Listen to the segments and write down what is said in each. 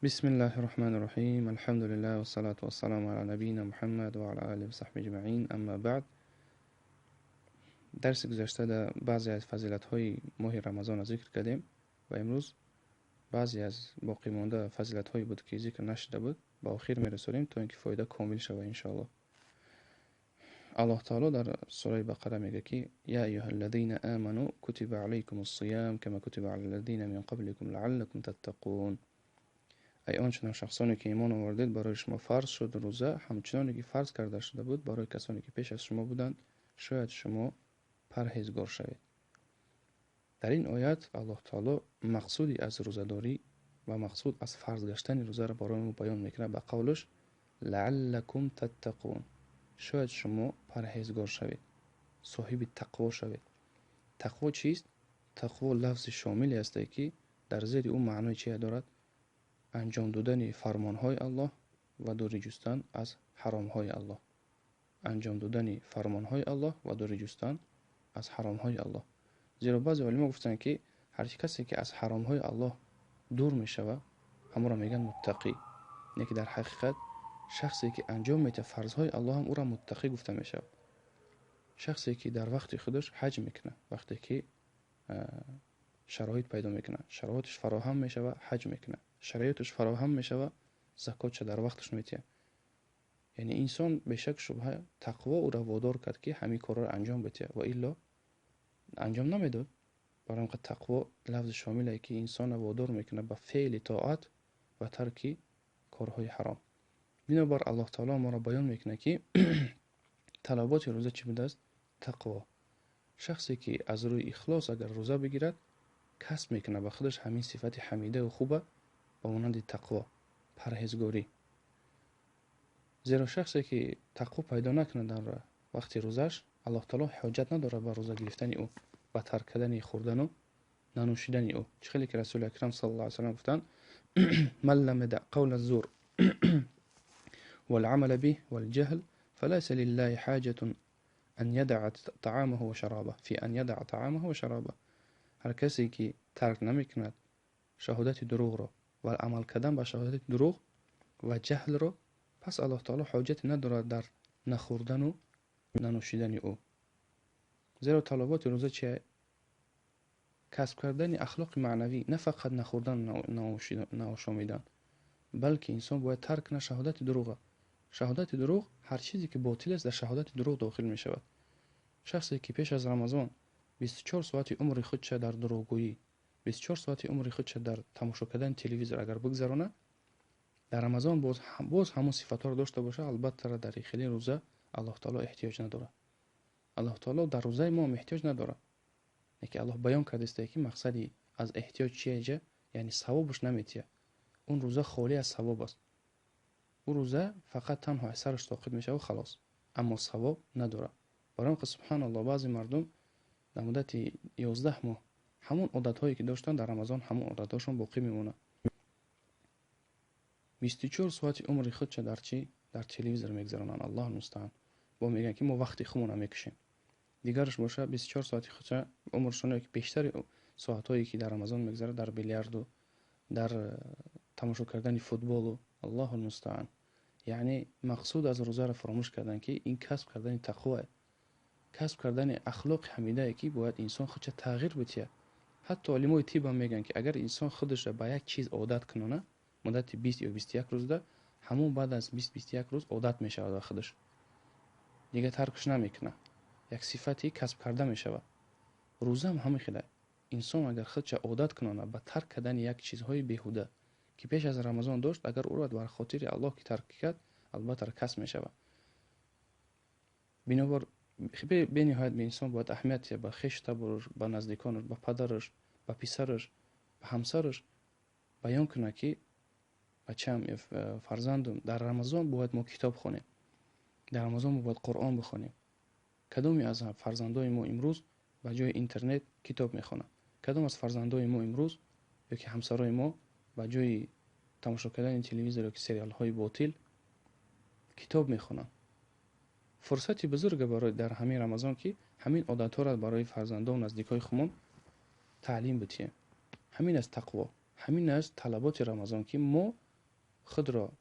بسم الله الرحمن الرحیم. الحمد لله والصلاة والسلام على نبینا محمد و علی آله و صحبه اجمعین. اما بعد، درس گذشته در بعضی از فضیلت‌های ماه رمضان را ذکر کردیم و امروز بعضی از باقی مانده فضیلت‌هایی بود که ذکر نشده بود با آخر میرسونیم تا اینکه فایده کامل شود ان شاء الله. الله تعالی در سوره بقره میگه که یا ایها الذین آمنوا کتب علیکم الصیام کما کتب علی الذین من قبلکم لعلکم تتقون. ای آنچنان شخصانی که ایمان آوردید برای شما فرض شد روزه همچنانی که فرض کرده شده بود برای کسانی که پیش از شما بودند شاید شما پرهیزگار شوید. در این آیت الله تعالی مقصودی از روزه‌داری و مقصود از فرض گشتن روزه را برای ما بیان میکنه به قولش لعلکم تتقون، شاید شما پرهیزگار شوید، صاحب تقوا شوید. تقوا چیست؟ تقوا لفظ شاملی است که در زیر اون معنای چی دارد؟ انجام دادن فرمانهای الله و دوری جستن از حرامهای الله. انجام دادن فرمانهای الله و دوری جستن از حرامهای الله. زیرا بعضی علما گفتن که هر کسی که از حرامهای الله دور می شود همون را میگن متقی. نه که در حقیقت شخصی که انجام میده فرضهای الله هم او را متقی گفته می شود. شخصی که در وقت خودش حج میکنه، وقتی که شرایط پیدا میکنه، شرایطش فراهم میشوه حج میکنه، شرایطش فراهم میشوه زکات در وقتش میتیه. یعنی انسان به شک شبهه تقوا او را وادار کرد که همین کارا را انجام بده و الا انجام نمیداد. برای اینکه تقوا لفظ شامله که انسان وادار میکنه به فعل طاعت و ترک کارهای حرام. بنابر الله تعالی ما را بیان میکنه که طلبات روزه چی بوده است؟ تقوا. شخصی که از روی اخلاص اگر روزه بگیرد کسب میکنه به خودش همین صفت حمیده و خوبه با مانند تقوا، پرهیزگاری. زیرا شخصی که تقوا پیدا نکنه در وقت روزش الله تعالی حاجت نداره به روزه گرفتن او و ترک کردن خوردن و ننوشیدن او. چه که رسول اکرم صلی الله علیه و سلم گفتن من لم يدع قول الزور والعمل به والجهل فليس لله حاجة ان يدع طعامه و شرابه في ان يدع طعامه و شرابه. هر کسی که ترک نمیکند شهادت دروغ رو و عمل کردن با شهادت دروغ و جهل رو، پس الله تعالی حاجت ندارد در نخوردن و ننوشیدن او. زیرا طلبات روزه چیه؟ کسب کردن اخلاق معنوی، نه فقط نخوردن و نآشامیدن، بلکه انسان باید ترک کنه شهادت دروغ. شهادت دروغ، هر چیزی که باطل است در شهادت دروغ داخل می شود. شخصی که پیش از رمضان 24 ساعت عمر خودش در دروغگویی، 24 ساعت عمر خودش در تماشا کردن تلویزیون اگر بگذرونه، در رمضان باز همون صفات رو داشته باشه، البته در داخل روزه الله تعالی احتیاج نداره. الله تعالی در روزه ما احتیاج نداره. که الله بیان کرده است که مقصدی از احتیاج چیه؟ یعنی ثوابش نمیتیه. اون روزه خالی از ثواب است. اون روزه فقط تنها اثرش طاقت میشه و خلاص، اما ثواب نداره. برای اینکه سبحان الله بعضی مردم در مدت 11 ماه همون عادت‌هایی که داشتن در رمضان همون عادت‌هاشون باقی میمونه. 24 ساعت عمر خودش در چی؟ در تلویزیون میگذرونن. الله المستعان. با میگن که ما وقتی خودمون میکشیم. دیگرش باشه 24 ساعت خودش عمرشون که بیشتر ساعتایی که در رمضان میگذره در بیلیارد و در تماشا کردن فوتبال و الله المستعان. یعنی مقصود از روزه را فراموش کردن که این کسب کردن تقوا، کسب کردن اخلاق حمیده که باید انسان خودش تغییر بده. حتی علمای طب هم میگن که اگر انسان خودش را به یک چیز عادت کنه مدت 20 یا 21 روز ده، همون بعد از 20-21 روز عادت میشه به خودش، دیگه ترکش نمیکنه، یک صفتی کسب کرده میشه. روزه هم همین خیلی. انسان اگر خودش عادت کنه به ترک کردن یک چیزهای بیهوده که پیش از رمضان داشت، اگر او را بر خاطر الله که ترک کرد، البته کسب میشه. بنابر به نهایت به انسان باید اهمیت به خویش تبرش، به نزدیکانش، به پدرش، به پسرش، به همسرش بیان کنه که بچه‌م فرزندم در رمضان باید ما کتاب خونیم، در رمضان ما باید قرآن بخونیم. کدومی از فرزندای ما امروز به جای اینترنت کتاب میخونن؟ کدوم از فرزندای ما امروز یا که همسرای ما به جای تماشا کردن تلویزیون یا که سریال های باطل کتاب میخونن؟ فرصتی بزرگ برای در همین رمضان که همین عادت ها را برای فرزندان و نزدیکای خودمون تعلیم بدیم. همین از تقوا، همین از طلبات رمضان که ما خود را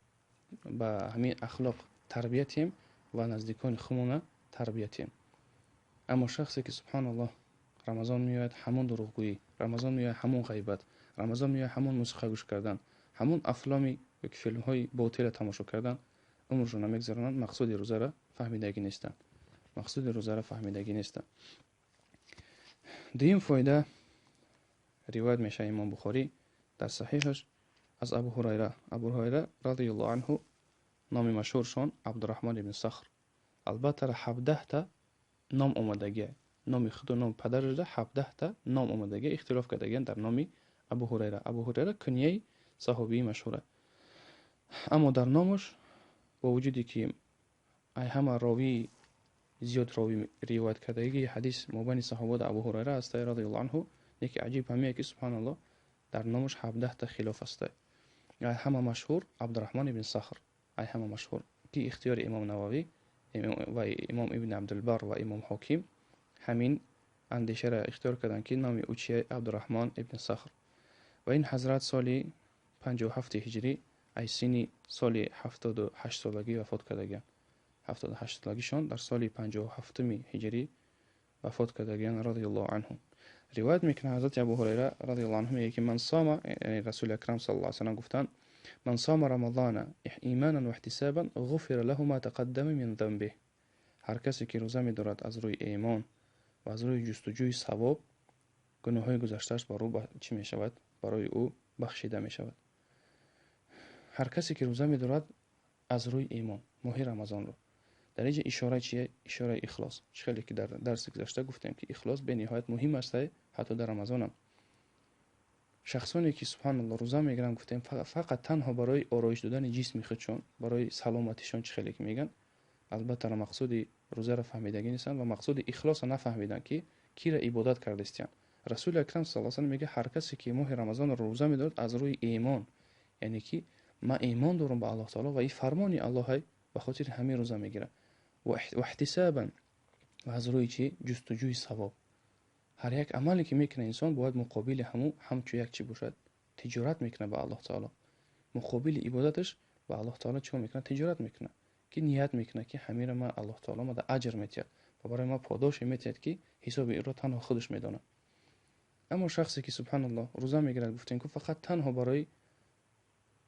به همین اخلاق تربیتیم و نزدیکان خودمون تربیتیم. اما شخصی که سبحان الله رمضان میاد همون دروغگویی، رمضان میاد همون غیبت، رمضان میاد همون موسیقی گوش کردن، همون افلامی و فیلم های باطل تماشا کردن، عمرش رو نمیگذرونن، مقصود روزه را فهمیدگی نیستن. مقصود روزه را فهمیدگی نیستن. دویم فایده روایت میشه امام بخاری در صحیحش از ابو هریره رضی الله عنه، نام مشهورشون عبدالرحمن ابن صخر. البته 17 تا نام اومدگی، نام خود و نام پدرش ده 17 تا نام اومدگی، اختلاف کردگی در نام ابو هریره. ابو هریره کنیه صحابی مشهوره، اما در نامش با وجودی که ای همه راوی زیاد راوی روایت کردگی حدیث مبانی صحابه ابو هریره است رضی الله عنه، یکی عجیب همیه که سبحان الله در نامش 17 تا خلاف است. ای همه مشهور عبدالرحمن ابن صخر، ای همه مشهور که اختیار امام نووی و امام ابن عبدالبر و امام حاکم همین اندیشه را اختیار کردند که نام او چیه؟ عبدالرحمن ابن صخر. و این حضرت سال 57 هجری ای سنی سال 78 سالگی وفات کردگان. 78 سالگیشان در سال 57 هجری وفات کردگان رضی الله عنهم. روایت میکنه حضرت ابو هریره رضی الله عنه میگه که من صام، یعنی رسول اکرم صلی الله علیه و سلم گفتن من صام رمضان ایمانا و احتسابا غفر له ما تقدم من ذنبه. هر کسی که روزه می‌دارد از روی ایمان و از روی جستجوی ثواب، گناه‌های گذشته‌اش چی می‌شود؟ برای او بخشیده می‌شود. هر کسی که روزه می‌دارد از روی ایمان، ماه رمضان رو، در اینجا اشاره چیه؟ اشاره اخلاص. خیلی که در درس گذشته گفتیم که اخلاص به نهایت مهم است، حتی در رمضان هم. شخصانی که سبحان الله روزه میگیرن گفتیم فقط تنها برای آرایش دادن جسم خودشون، برای سلامتیشون، چه خیلی که میگن، البته مقصود روزه را فهمیدگی نیستن و مقصود اخلاص را نفهمیدن که کی را عبادت کرده استن. رسول اکرم صلی الله علیه و سلم میگه هر کسی که ماه رمضان رو روزه میدارد از روی ایمان، یعنی که ما ایمان دارم به الله تعالی و این فرمان الله های، به خاطر همین روزه میگیره. و احتسابا، و از روی چی؟ جستجوی ثواب. هر یک عملی که میکنه انسان باید مقابل همچو یک چی باشد؟ تجارت میکنه به الله تعالی. مقابل عبادتش به الله تعالی چی میکنه؟ تجارت میکنه، که نیت میکنه که همین ما الله تعالی ما در اجر میتید و برای ما پاداش میتید که حساب این رو تنها خودش میدونه. اما شخصی که سبحان الله روزه میگیره گفتیم که فقط تنها برای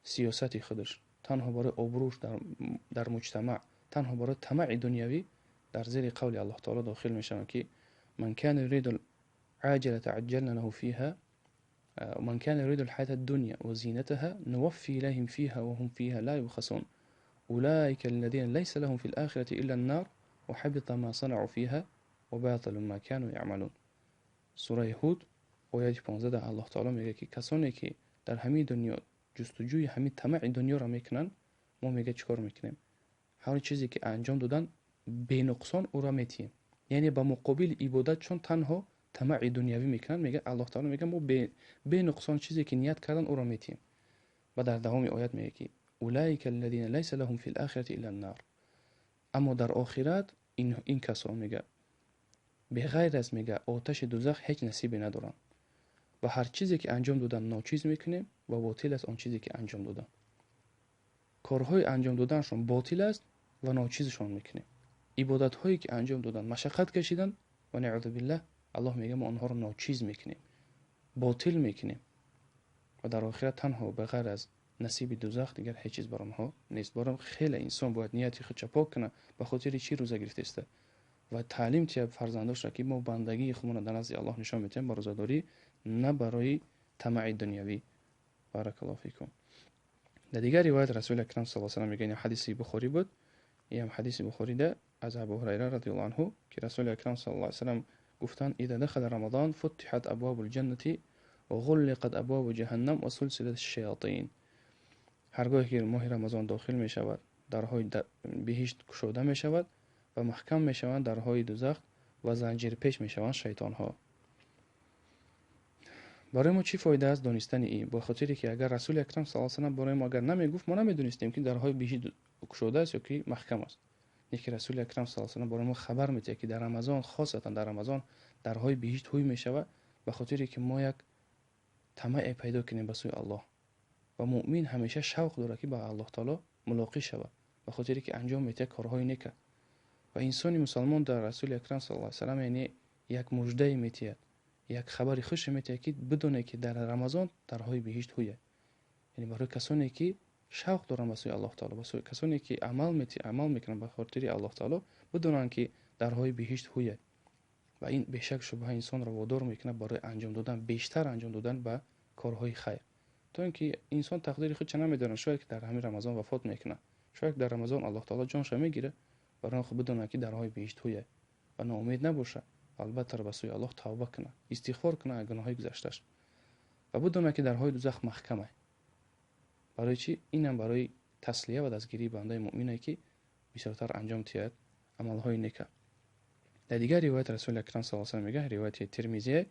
سیاست خودش، تنها برای ابروش در مجتمع، تنها برای طمع دنیوی، در زیر قول الله تعالی داخل میشن که من كان يريد العاجلة عجلنا له فيها ومن كان يريد الحياة الدنيا وزينتها نوفي إليهم فيها وهم فيها لا يبخسون أولئك الذين ليس لهم في الآخرة إلا النار وحبط ما صنعوا فيها وباطل ما كانوا يعملون. سوره هود آیه 15 الله تعالی میگه که کسانی که در همین دنیا جستجوی همین طمع دنیا را میکنن، ما میگه چیکار میکنیم؟ هر چیزی که انجام دادن به نقصان او را میتیم، یعنی با مقابل عبادت چون تنها طمع دنیوی میکنن، میگه الله تعالی میگه ما به نقصان چیزی که نیت کردن او را میتیم. و در دوام آیات میگه که اولئک الذین لیس لهم فی الاخره الا النار. اما در آخرت این کسان میگه به غیر از میگه آتش دوزخ هیچ نصیبی ندارن و هر چیزی که انجام دادن ناچیز میکنیم و باطل است آن چیزی که انجام دادن. کارهای انجام دادنشون باطل است و ناچیزشون میکنیم. عبادت هایی که انجام دادن مشقت کشیدن و نعوذ بالله الله میگه ما آنها رو ناچیز میکنیم، باطل میکنیم و در آخرت تنها به غیر از نصیب دوزخ دیگر هیچ چیز بر آنها نیست. برام خیلی انسان باید نیتی خودش پاک کنه به خاطر چی روزه گرفته است و تعلیم تیاب فرزنداش را که ما بندگی خودمون در نزد الله نشان میدیم با روزه‌داری، نه برای طمع دنیوی. بارک الله فیکم. در دیگر روایت رسول اکرم صلی الله علیه و آله میگه، حدیث بخاری بود، این حدیث بخاری ده از ابو هریره رضی الله عنه که رسول اکرم صلی الله علیه و آله گفتن اذا دخل رمضان فتحت ابواب الجنه وغلقت ابواب جهنم و سلسله الشیاطین. هرگاه که ماه رمضان داخل می شود درهای بهشت گشوده می شود و محکم می شوند درهای دوزخ و زنجیر پیش می شوند شیطان ها. برای ما چی فایده از دانستن این؟ با خاطری که اگر رسول اکرم صلی الله علیه و آله برای ما اگر نمیگفت ما نمیدونستیم که درهای بهشت گشوده است یا که محکم است. یکی رسول اکرم صلی الله علیه و آله برای ما خبر میده که در رمضان، خاصتا در رمضان، درهای بهشت هوی می شود به خاطری که ما یک طمع پیدا کنیم به سوی الله و مؤمن همیشه شوق داره که با الله تعالی ملاقات شود، به خاطری که انجام میده کارهای نیک. و انسان مسلمان در رسول اکرم صلی الله علیه و سلم یعنی یک مژده میتید، یک خبر خوش میتید که بدونه که در رمضان درهای بهشت هویه. یعنی برای کسانی که شوق دارن به سوی الله تعالی، برای کسانی که عمل میکنن به خاطر الله تعالی، بدونن که درهای بهشت هویه. و این بیشک شبه انسان را وادار میکنه برای انجام دادن، بیشتر انجام دادن به کارهای خیر. تا اینکه انسان تقدیر خود چه نمیدونه، شاید که در همین رمضان وفات میکنه، شاید در رمضان الله تعالی جانش میگیره، برای خود بدونه که درهای بهشت هویه و ناامید نباشه، البته به سوی الله توبه کنه، استغفار کنه از گناههای گذشتهش و بدونه که درهای دوزخ محکمه. برای چی؟ اینم برای تسلیه و دستگیری بنده مؤمنه که بسیارتر انجام تید عملهای نیک. در دیگر روایت رسول اکرم صلی الله علیه و میگه، روایت ترمذی: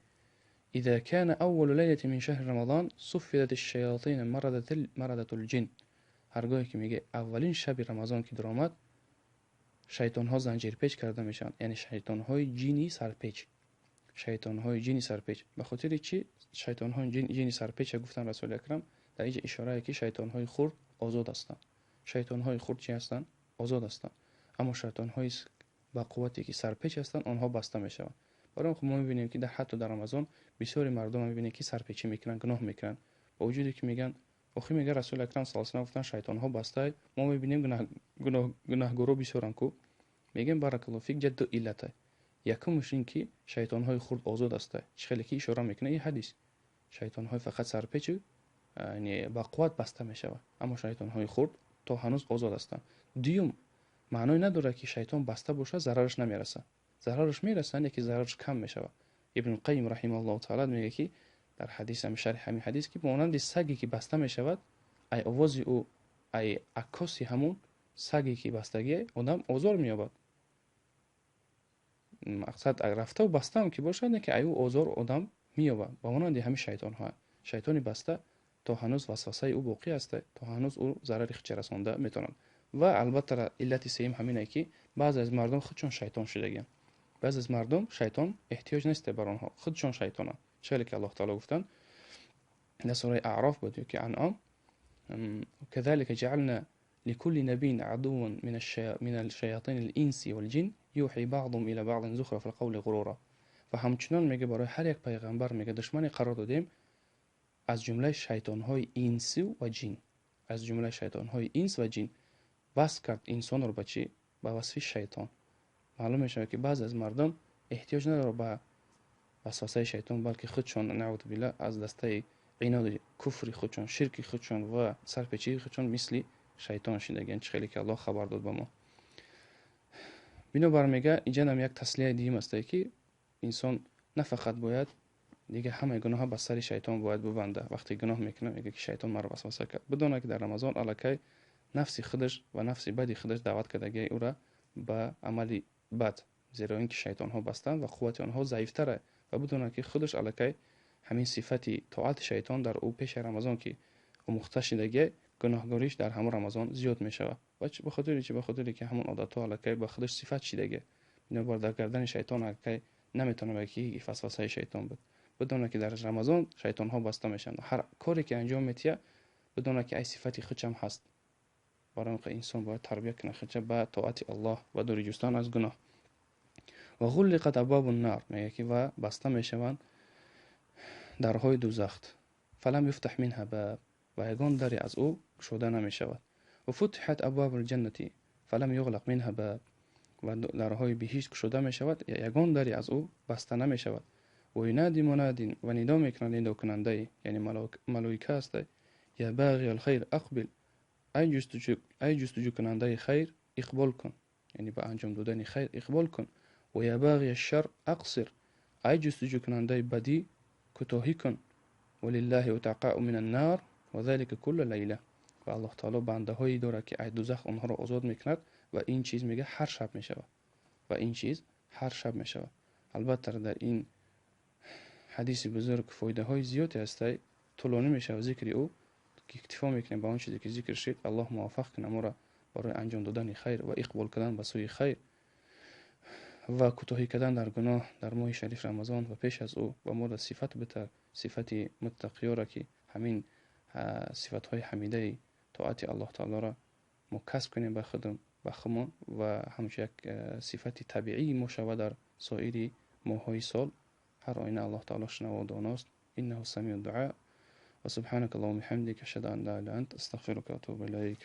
اذا كان اول ليله من شهر رمضان صفدت الشياطين مرضت الجن. هرگاهی که میگه اولین شب رمضان که درآمد، شیطان ها زنجیر پیچ کرده میشن، یعنی شیطان های جینی سرپیچ. شیطان های جینی سرپیچ به خاطر چی شیطان های جینی سرپیچ گفتن رسول اکرم؟ در اینجا اشاره که شیطان های خرد آزاد هستند. شیطان های خرد چی هستند؟ آزاد هستند. اما شیطان های با قوتی که سرپیچ هستند آنها بسته میشوند. برای ما میبینیم که حتی در رمضان بسیاری مردم میبینیم که سرپیچی میکنن، گناه میکنن، با وجودی که میگن آخه میگه رسول اکرم صلی الله علیه و آله گفتن شیطان ها بسته. ما میبینیم گناهگارا بسیارن کو میگن بارک الله فیک جد علت. یکمش این که شیطان های خرد آزاد است. چه خیلی که اشاره میکنه این حدیث، شیطان های فقط سرپیچ یعنی با قوت بسته میشوه، اما شیطان های خرد تا هنوز آزاد هستند. دیوم معنی نداره که شیطان بسته باشه ضررش نمیرسه، ضررش میرسه، یکی ضررش کم میشوه. ابن القیم رحمه الله تعالی میگه که در حدیث هم شرح همین حدیث که مانند سگی که بسته میشود، ای آواز او ای عکاسی همون سگی که بستگی آدم آزار مییابد. مقصد رفته و بسته هم که باشه نه که ای او آزار آدم مییابد. با مانند همین شیطان ها، شیطانی بسته تا هنوز وسوسه او باقی است، تا هنوز او ضرری خود رسانده میتونند. و البته علت سوم همینه که بعضی از مردم خودشون شیطان شدگن. بعضی از مردم شیطان احتیاج نیست بر آنها، خودشون شیطانن. چه که الله تعالی گفتن در سوره اعراف بود که انعام: كذلك جعلنا لكل نبي عدوا من الشياطين الانس والجن يوحي بعضهم الى بعض زخرف القول غرورا. و همچنان میگه برای هر یک پیغمبر میگه دشمنی قرار دادیم از جمله شیطان های انس و جن، از جمله شیطان های انس و جن. بس کرد انسان رو به چی؟ به وصف شیطان. معلوم میشه که بعض از مردم احتیاج نداره به وسوسه شیطان، بلکه خودشون نعوذ بالله از دسته عناد کفر خودشون، شرک خودشون و سرپیچی خودشون مثل شیطان شدگن. چه خیلی که الله خبر داد به ما. بنابر میگه اینجا هم یک تسلیه دیگه است که انسان نه فقط باید دیگه همه گناه ها به سر شیطان باید ببنده. وقتی گناه میکنه میگه که شیطان مرا وسوسه کرد، بدونه که در رمضان الکی نفس خودش و نفس بدی خودش دعوت کردگی او را به عملی بد، زیرا اینکه شیطان ها بستن و قوت آنها ضعیفتره و بدونه که خودش الکی همین صفتی طاعت شیطان در او پیش رمضان که آموخته شدگی، گناهکاریش در همون رمضان زیاد میشوه. و به خاطر چی؟ به خاطر که همون عادت ها الکی به خودش صفت شدگی، بنابر در گردن شیطان الکی نمیتونه بگی وسوسه شیطان بود. بدونه که در رمضان شیطان ها بسته میشن و هر کاری که انجام میتیه بدونه که ای صفتی خودش هم هست. برای اینکه انسان باید تربیت کنه خودش به طاعت الله و دوری جستن از گناه. و غلقت ابواب النار، میگه که و بسته میشوند درهای دوزخ، فلم یفتح منها باب، و یگان دری از او گشوده نمیشود. و فتحت ابواب الجنه فلم یغلق منها باب، و درهای بهشت گشوده میشود، یگان دری از او بسته نمیشود. و ینادی مناد، و ندا میکنه ندا کننده، یعنی ملائکه است: یا باغی الخیر اقبل، ای جستجو کننده خیر اقبال کن، یعنی به انجام دادن خیر اقبال کن. و یا باغی الشر اقصر، ای جستجو کننده بدی کوتاهی کن. ولله اتقاء من النار و ذلك كل لیله. و الله تعالی بنده هایی داره که از دوزخ آنها را آزاد میکند و این چیز میگه هر شب میشود، و این چیز هر شب میشود. البته در این حدیث بزرگ فایده های زیادی هست، طولانی میشه و ذکر او که اکتفا میکنیم با اون چیزی که ذکر شد. الله موفق کنه ما را برای انجام دادن خیر و اقبال کردن به سوی خیر و کوتاهی کردن در گناه در ماه شریف رمضان و پیش از او، و ما را صفت بده، صفت متقیا را که همین صفتهای حمیده طاعت الله تعالی را ما کسب کنیم به خودمون و همچنین یک صفت طبیعی ما شود در سایر ماه‌های سال. هر آینه الله تعالی شنوا و داناست. انه سمیع الدعاء و سبحانك اللهم وبحمدك اشهد ان لا اله الا انت استغفرك و اتوب الیک.